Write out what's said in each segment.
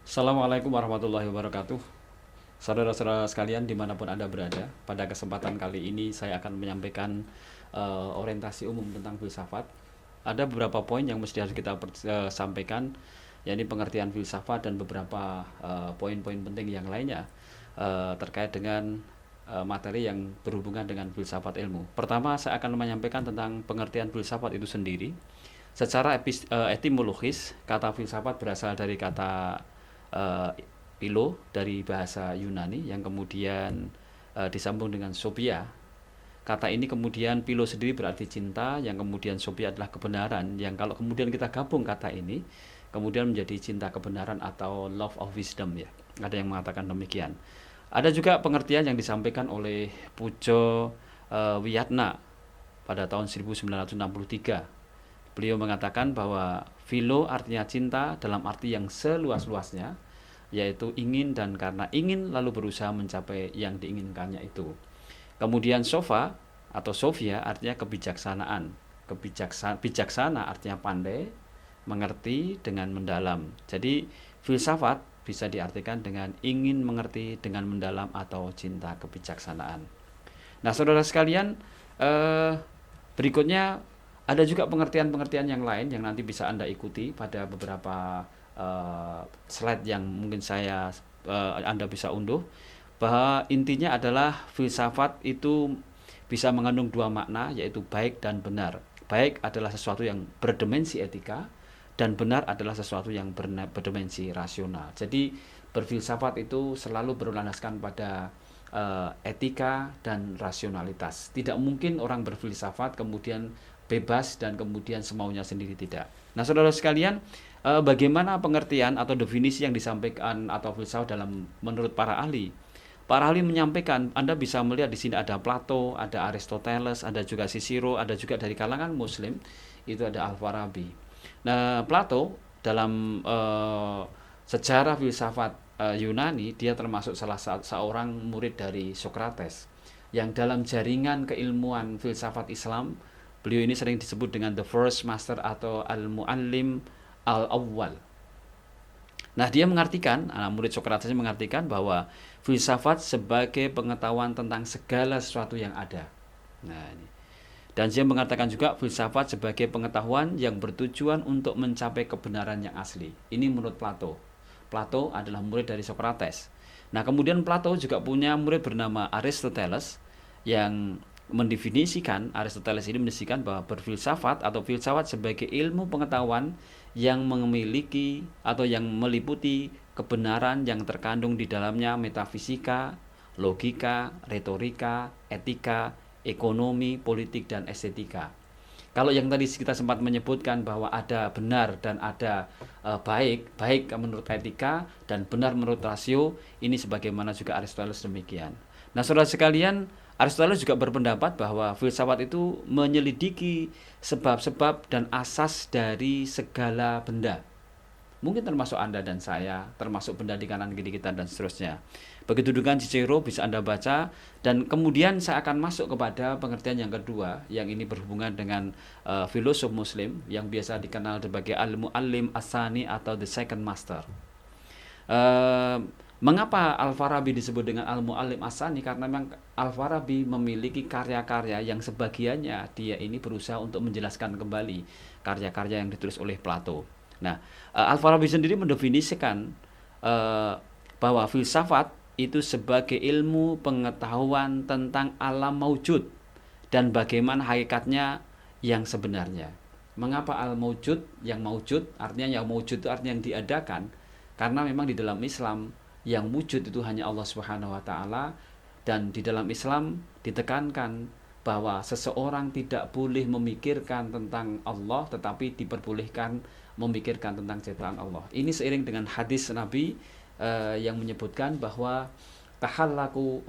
Assalamualaikum warahmatullahi wabarakatuh. Saudara-saudara sekalian dimanapun Anda berada, pada kesempatan kali ini saya akan menyampaikan orientasi umum tentang filsafat. Ada beberapa poin yang mesti harus kita sampaikan, yakni pengertian filsafat dan beberapa poin-poin penting yang lainnya terkait dengan materi yang berhubungan dengan filsafat ilmu. Pertama, saya akan menyampaikan tentang pengertian filsafat itu sendiri. Secara etimologis, kata filsafat berasal dari kata philo dari bahasa Yunani yang kemudian disambung dengan sophia. Kata ini kemudian philo sendiri berarti cinta, yang kemudian sophia adalah kebenaran, yang kalau kemudian kita gabung kata ini kemudian menjadi cinta kebenaran atau love of wisdom ya. Ada yang mengatakan demikian. Ada juga pengertian yang disampaikan oleh Pujo Wiyatna pada tahun 1963. Beliau mengatakan bahwa philo artinya cinta dalam arti yang seluas-luasnya, yaitu ingin dan karena ingin lalu berusaha mencapai yang diinginkannya itu. Kemudian sofa atau sofia artinya kebijaksanaan. Bijaksana artinya pandai, mengerti dengan mendalam. Jadi filsafat bisa diartikan dengan ingin mengerti dengan mendalam atau cinta kebijaksanaan. Nah, saudara sekalian, berikutnya ada juga pengertian-pengertian yang lain yang nanti bisa Anda ikuti pada beberapa slide yang mungkin Anda bisa unduh, bahwa intinya adalah filsafat itu bisa mengandung dua makna, yaitu baik dan benar. Baik adalah sesuatu yang berdimensi etika, dan benar adalah sesuatu yang berdimensi rasional. Jadi berfilsafat itu selalu berlandaskan pada etika dan rasionalitas. Tidak mungkin orang berfilsafat kemudian bebas dan kemudian semaunya sendiri, tidak. Nah, saudara sekalian, bagaimana pengertian atau definisi yang disampaikan atau filsafat dalam menurut para ahli? Para ahli menyampaikan, Anda bisa melihat di sini ada Plato, ada Aristoteles, ada juga Cicero, ada juga dari kalangan Muslim itu ada Al-Farabi. Nah, Plato dalam sejarah filsafat Yunani, dia termasuk salah seorang murid dari Socrates, yang dalam jaringan keilmuan filsafat Islam, beliau ini sering disebut dengan the first master atau al-muallim al-awwal. Nah, dia mengartikan, murid Socrates mengartikan bahwa filsafat sebagai pengetahuan tentang segala sesuatu yang ada. Nah, ini. Dan dia mengatakan juga filsafat sebagai pengetahuan yang bertujuan untuk mencapai kebenaran yang asli. Ini menurut Plato. Plato adalah murid dari Socrates. Nah, kemudian Plato juga punya murid bernama Aristoteles yang Aristoteles ini mendefinisikan bahwa berfilsafat atau filsafat sebagai ilmu pengetahuan yang memiliki atau yang meliputi kebenaran yang terkandung di dalamnya metafisika, logika, retorika, etika, ekonomi, politik, dan estetika. Kalau yang tadi kita sempat menyebutkan bahwa ada benar dan ada baik menurut etika dan benar menurut rasio, ini sebagaimana juga Aristoteles demikian. Nah, saudara sekalian, Aristoteles juga berpendapat bahwa filsafat itu menyelidiki sebab-sebab dan asas dari segala benda. Mungkin termasuk Anda dan saya, termasuk benda di kanan kiri kita dan seterusnya. Begitu dengan Cicero bisa Anda baca, dan kemudian saya akan masuk kepada pengertian yang kedua, yang ini berhubungan dengan filosof Muslim yang biasa dikenal sebagai al-muallim as-sani atau the second master. Mengapa Al-Farabi disebut dengan Al-Mu'allim As-Sani? Karena memang Al-Farabi memiliki karya-karya yang sebagiannya dia ini berusaha untuk menjelaskan kembali karya-karya yang ditulis oleh Plato. Nah, Al-Farabi sendiri mendefinisikan bahwa filsafat itu sebagai ilmu pengetahuan tentang alam maujud dan bagaimana hakikatnya yang sebenarnya. Mengapa al-maujud? Yang maujud artinya itu artinya yang diadakan, karena memang di dalam Islam yang wujud itu hanya Allah Subhanahu wa taala, dan di dalam Islam ditekankan bahwa seseorang tidak boleh memikirkan tentang Allah tetapi diperbolehkan memikirkan tentang ciptaan Allah. Ini seiring dengan hadis Nabi yang menyebutkan bahwa tahallaku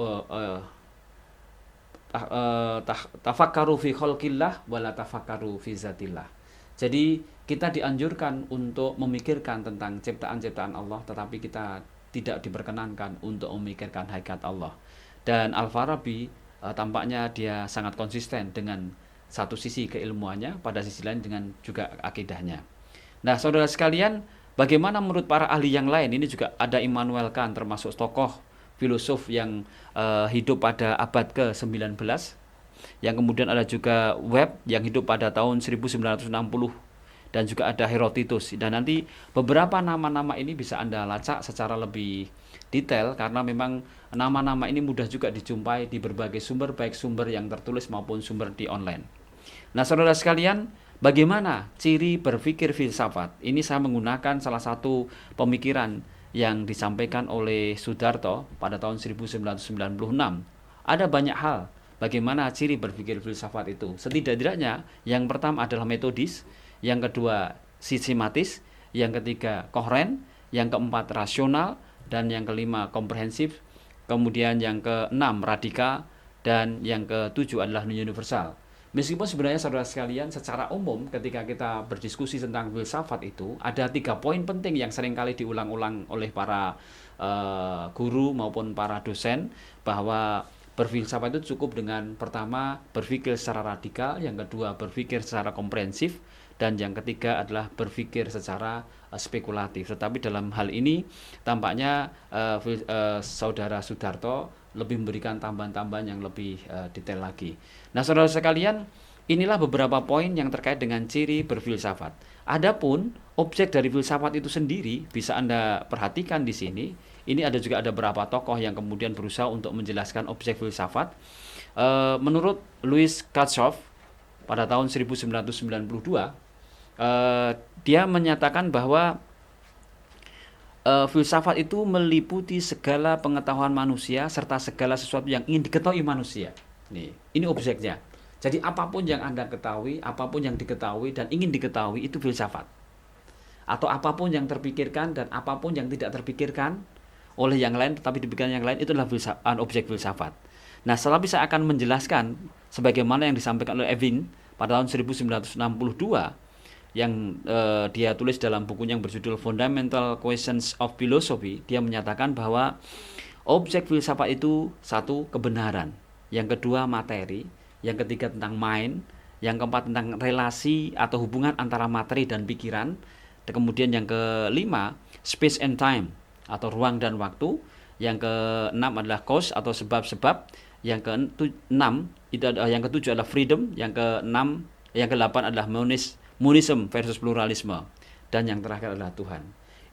tafakkaru fi khalqillah wala tafakkaru fi zatillah. Jadi kita dianjurkan untuk memikirkan tentang ciptaan-ciptaan Allah, tetapi kita tidak diperkenankan untuk memikirkan hakikat Allah. Dan Al-Farabi tampaknya dia sangat konsisten dengan satu sisi keilmuannya, pada sisi lain dengan juga akidahnya. Nah, saudara sekalian, Bagaimana menurut para ahli yang lain? Ini juga ada Immanuel Kant, termasuk tokoh filosof yang hidup pada abad ke-19. Yang kemudian ada juga Webb yang hidup pada tahun 1960, dan juga ada Herodotus. Dan nanti beberapa nama-nama ini bisa Anda lacak secara lebih detail, karena memang nama-nama ini mudah juga dijumpai di berbagai sumber, baik sumber yang tertulis maupun sumber di online. Nah, saudara sekalian, bagaimana ciri berpikir filsafat? Ini saya menggunakan salah satu pemikiran yang disampaikan oleh Sudarto pada tahun 1996. Ada banyak hal bagaimana ciri berpikir filsafat itu. Setidak-tidaknya yang pertama adalah metodis, yang kedua sistematis, yang ketiga koheren, yang keempat rasional, dan yang kelima komprehensif, kemudian yang keenam radikal, dan yang ketujuh adalah universal. Meskipun sebenarnya saudara sekalian, secara umum ketika kita berdiskusi tentang filsafat itu ada 3 poin penting yang seringkali diulang-ulang oleh para guru maupun para dosen, bahwa berfilsafat itu cukup dengan pertama berpikir secara radikal, yang kedua berpikir secara komprehensif, dan yang ketiga adalah berpikir secara spekulatif. Tetapi dalam hal ini tampaknya saudara Sudarto lebih memberikan tambahan-tambahan yang lebih detail lagi. Nah, saudara sekalian, inilah beberapa poin yang terkait dengan ciri berfilsafat. Adapun objek dari filsafat itu sendiri bisa Anda perhatikan di sini. Ini juga ada beberapa tokoh yang kemudian berusaha untuk menjelaskan objek filsafat. Menurut Louis Katchoff pada tahun 1992, dia menyatakan bahwa filsafat itu meliputi segala pengetahuan manusia serta segala sesuatu yang ingin diketahui manusia. Ini objeknya. Jadi apapun yang Anda ketahui, apapun yang diketahui dan ingin diketahui, itu filsafat. Atau apapun yang terpikirkan dan apapun yang tidak terpikirkan oleh yang lain tetapi dipikirkan yang lain, itu adalah objek filsafat. Nah, setelah saya akan menjelaskan sebagaimana yang disampaikan oleh Evin pada tahun 1962, yang dia tulis dalam bukunya yang berjudul Fundamental Questions of Philosophy. Dia menyatakan bahwa objek filsafat itu satu, kebenaran, yang kedua materi, yang ketiga tentang mind, yang keempat tentang relasi atau hubungan antara materi dan pikiran, dan kemudian yang kelima space and time atau ruang dan waktu, yang keenam adalah cause atau sebab-sebab, yang keenam yang ketujuh adalah freedom, yang kedelapan adalah monism versus pluralisme, dan yang terakhir adalah Tuhan.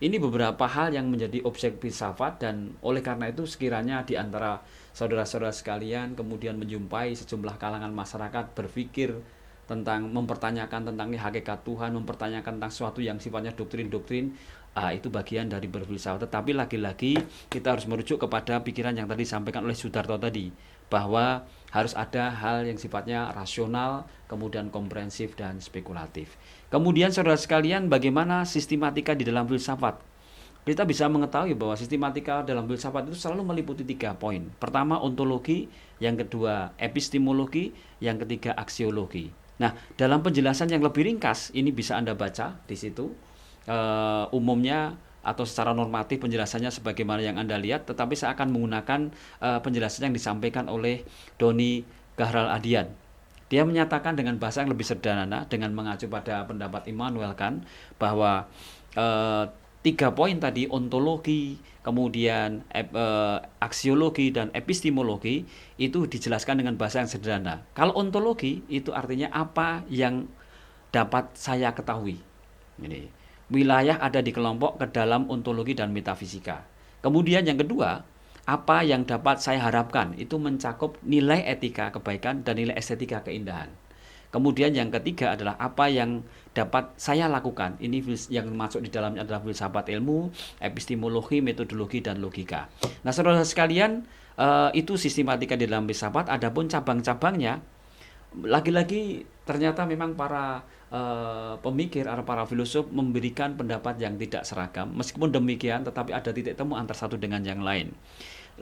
Ini beberapa hal yang menjadi objek filsafat, dan oleh karena itu sekiranya di antara saudara-saudara sekalian kemudian menjumpai sejumlah kalangan masyarakat berpikir tentang mempertanyakan tentang hakikat Tuhan, mempertanyakan tentang sesuatu yang sifatnya doktrin-doktrin, itu bagian dari berfilsafat. Tetapi lagi-lagi kita harus merujuk kepada pikiran yang tadi disampaikan oleh Sudarto tadi, bahwa harus ada hal yang sifatnya rasional, kemudian komprehensif dan spekulatif. Kemudian saudara sekalian, bagaimana sistematika di dalam filsafat? Kita bisa mengetahui bahwa sistematika dalam filsafat itu selalu meliputi 3 poin. Pertama ontologi, yang kedua epistemologi, yang ketiga aksiologi. Nah, dalam penjelasan yang lebih ringkas ini bisa Anda baca di situ. Umumnya atau secara normatif penjelasannya sebagaimana yang Anda lihat, tetapi saya akan menggunakan penjelasan yang disampaikan oleh Doni Gahral-Adian. Dia menyatakan dengan bahasa yang lebih sederhana dengan mengacu pada pendapat Immanuel Kant bahwa 3 poin tadi, ontologi, kemudian aksiologi dan epistemologi, itu dijelaskan dengan bahasa yang sederhana. Kalau ontologi itu artinya apa yang dapat saya ketahui. Ini wilayah ada di kelompok ke dalam ontologi dan metafisika. Kemudian yang kedua, apa yang dapat saya harapkan, itu mencakup nilai etika kebaikan dan nilai estetika keindahan. Kemudian yang ketiga adalah apa yang dapat saya lakukan. Ini yang masuk di dalamnya adalah filsafat ilmu, epistemologi, metodologi, dan logika. Nah, saudara sekalian, itu sistematika di dalam filsafat. Adapun cabang-cabangnya, lagi-lagi ternyata memang para pemikir atau para filosof memberikan pendapat yang tidak seragam. Meskipun demikian, tetapi ada titik temu antara satu dengan yang lain.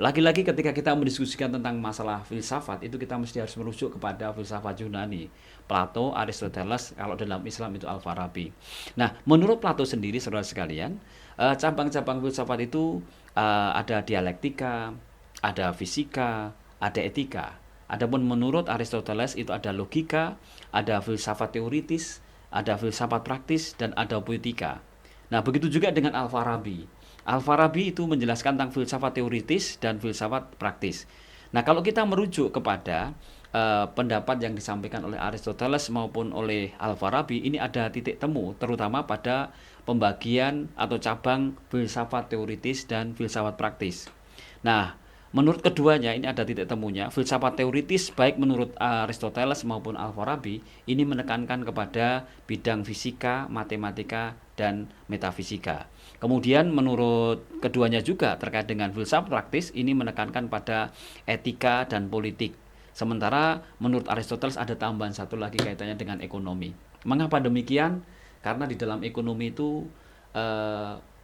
Lagi-lagi ketika kita mendiskusikan tentang masalah filsafat, itu kita mesti harus merujuk kepada filsafat Yunani, Plato, Aristoteles, kalau dalam Islam itu Al-Farabi. Nah, menurut Plato sendiri, saudara sekalian, cabang-cabang filsafat itu ada dialektika, ada fisika, ada etika. Adapun menurut Aristoteles itu ada logika, ada filsafat teoritis, ada filsafat praktis, dan ada poetika. Nah, begitu juga dengan Al-Farabi. Al-Farabi itu menjelaskan tentang filsafat teoritis dan filsafat praktis. Nah, kalau kita merujuk kepada pendapat yang disampaikan oleh Aristoteles maupun oleh Al-Farabi, ini ada titik temu, terutama pada pembagian atau cabang filsafat teoritis dan filsafat praktis. Nah, menurut keduanya ini ada titik temunya. Filsafat teoritis baik menurut Aristoteles maupun Al-Farabi ini menekankan kepada bidang fisika, matematika, dan metafisika. Kemudian menurut keduanya juga terkait dengan filsafat praktis ini menekankan pada etika dan politik. Sementara menurut Aristoteles ada tambahan satu lagi kaitannya dengan ekonomi. Mengapa demikian? Karena di dalam ekonomi itu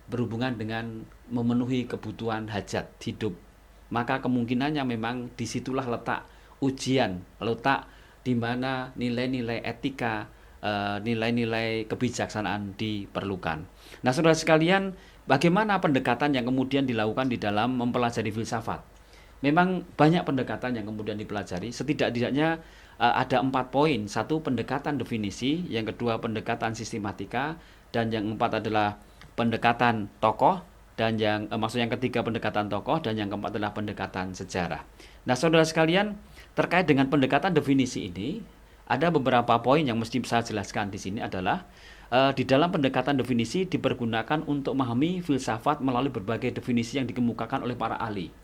berhubungan dengan memenuhi kebutuhan hajat hidup. Maka kemungkinannya memang disitulah letak ujian, letak di mana nilai-nilai etika, nilai-nilai kebijaksanaan diperlukan. Nah, saudara sekalian, bagaimana pendekatan yang kemudian dilakukan di dalam mempelajari filsafat? Memang banyak pendekatan yang kemudian dipelajari. Setidak-tidaknya ada 4 poin. Satu, pendekatan definisi. Yang kedua, pendekatan sistematika. Dan yang empat adalah pendekatan tokoh. Dan maksud yang ketiga pendekatan tokoh. Dan yang keempat adalah pendekatan sejarah. Nah, saudara sekalian, terkait dengan pendekatan definisi ini, ada beberapa poin yang mesti saya jelaskan di sini adalah di dalam pendekatan definisi dipergunakan untuk memahami filsafat melalui berbagai definisi yang dikemukakan oleh para ahli.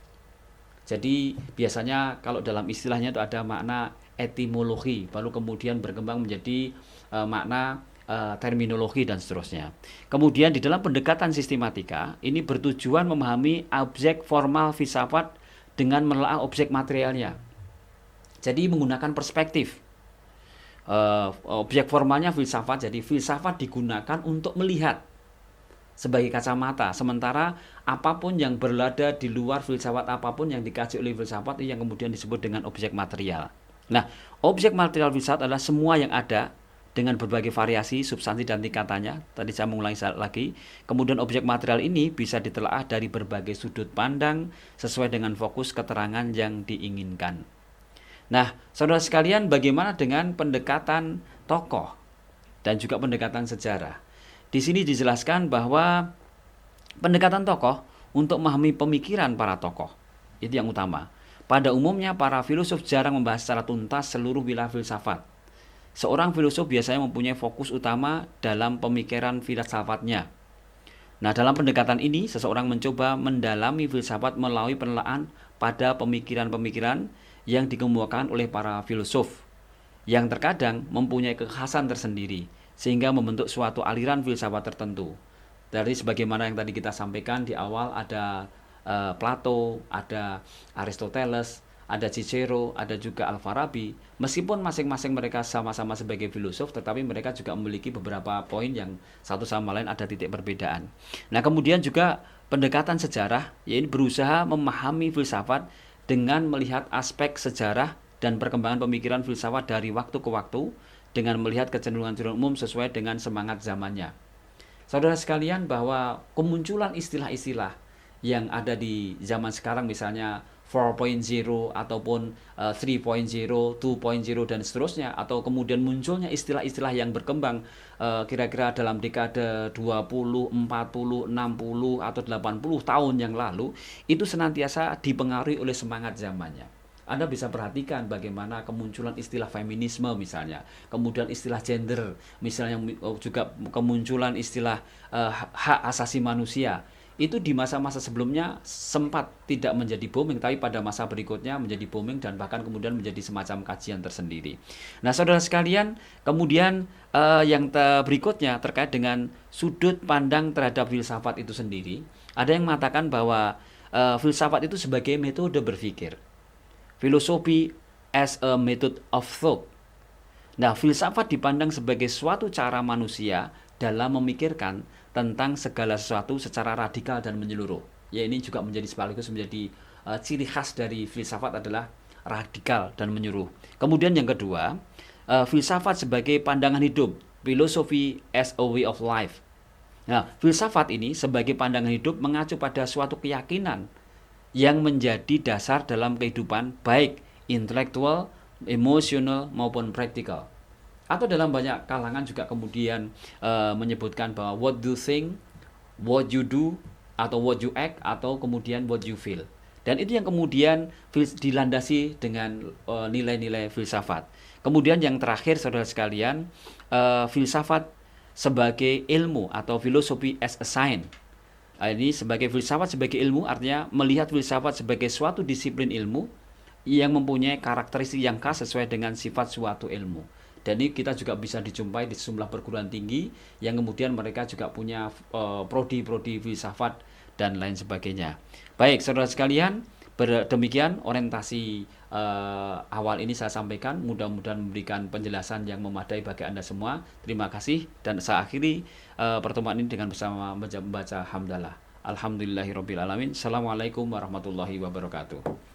Jadi biasanya kalau dalam istilahnya itu ada makna etimologi, baru kemudian berkembang menjadi makna terminologi dan seterusnya. Kemudian di dalam pendekatan sistematika ini bertujuan memahami objek formal filsafat dengan menelaah objek materialnya. Jadi menggunakan perspektif. Objek formalnya filsafat, jadi filsafat digunakan untuk melihat sebagai kacamata, sementara apapun yang berada di luar filsafat, apapun yang dikaji oleh filsafat yang kemudian disebut dengan objek material. Nah, objek material filsafat adalah semua yang ada dengan berbagai variasi, substansi dan tingkatannya. Tadi saya mengulangi lagi. Kemudian objek material ini bisa ditelaah dari berbagai sudut pandang sesuai dengan fokus keterangan yang diinginkan. Nah, saudara sekalian, bagaimana dengan pendekatan tokoh dan juga pendekatan sejarah? Di sini dijelaskan bahwa pendekatan tokoh untuk memahami pemikiran para tokoh itu yang utama. Pada umumnya para filosof jarang membahas secara tuntas seluruh wilayah filsafat. Seorang filosof biasanya mempunyai fokus utama dalam pemikiran filsafatnya. Nah, dalam pendekatan ini seseorang mencoba mendalami filsafat melalui penelaahan pada pemikiran-pemikiran yang dikemukakan oleh para filosof yang terkadang mempunyai kekhasan tersendiri sehingga membentuk suatu aliran filsafat tertentu. Dari sebagaimana yang tadi kita sampaikan di awal, ada Plato, ada Aristoteles, ada Cicero, ada juga Al-Farabi. Meskipun masing-masing mereka sama-sama sebagai filosof, tetapi mereka juga memiliki beberapa poin yang satu sama lain ada titik perbedaan. Nah, kemudian juga pendekatan sejarah, yaitu berusaha memahami filsafat dengan melihat aspek sejarah dan perkembangan pemikiran filsafat dari waktu ke waktu, dengan melihat kecenderungan umum sesuai dengan semangat zamannya. Saudara sekalian, bahwa kemunculan istilah-istilah yang ada di zaman sekarang, misalnya 4.0 ataupun 3.0, 2.0 dan seterusnya, atau kemudian munculnya istilah-istilah yang berkembang kira-kira dalam dekade 20, 40, 60 atau 80 tahun yang lalu, itu senantiasa dipengaruhi oleh semangat zamannya. Anda bisa perhatikan bagaimana kemunculan istilah feminisme misalnya, kemudian istilah gender, misalnya juga kemunculan istilah hak asasi manusia. Itu di masa-masa sebelumnya sempat tidak menjadi booming, tapi pada masa berikutnya menjadi booming dan bahkan kemudian menjadi semacam kajian tersendiri. Nah, saudara sekalian, kemudian yang berikutnya terkait dengan sudut pandang terhadap filsafat itu sendiri. Ada yang mengatakan bahwa filsafat itu sebagai metode berpikir. Philosophy as a method of thought. Nah, filsafat dipandang sebagai suatu cara manusia dalam memikirkan tentang segala sesuatu secara radikal dan menyeluruh. Ya, ini juga menjadi sekaligus menjadi ciri khas dari filsafat adalah radikal dan menyeluruh. Kemudian yang kedua, filsafat sebagai pandangan hidup. Philosophy as a way of life. Nah, filsafat ini sebagai pandangan hidup mengacu pada suatu keyakinan yang menjadi dasar dalam kehidupan baik intelektual, emosional maupun praktikal. Atau dalam banyak kalangan juga kemudian menyebutkan bahwa what do you think what you do atau what you act atau kemudian what you feel. Dan itu yang kemudian dilandasi dengan nilai-nilai filsafat. Kemudian yang terakhir saudara sekalian, filsafat sebagai ilmu atau filosofi as a science. Ini sebagai filsafat sebagai ilmu artinya melihat filsafat sebagai suatu disiplin ilmu yang mempunyai karakteristik yang khas sesuai dengan sifat suatu ilmu. Dan ini kita juga bisa dijumpai di sejumlah perguruan tinggi yang kemudian mereka juga punya prodi-prodi filsafat dan lain sebagainya. Baik, saudara sekalian, demikian orientasi awal ini saya sampaikan. Mudah-mudahan memberikan penjelasan yang memadai bagi Anda semua. Terima kasih dan saya akhiri pertemuan ini dengan bersama membaca hamdalah. Alhamdulillahirabbil alamin. Assalamualaikum warahmatullahi wabarakatuh.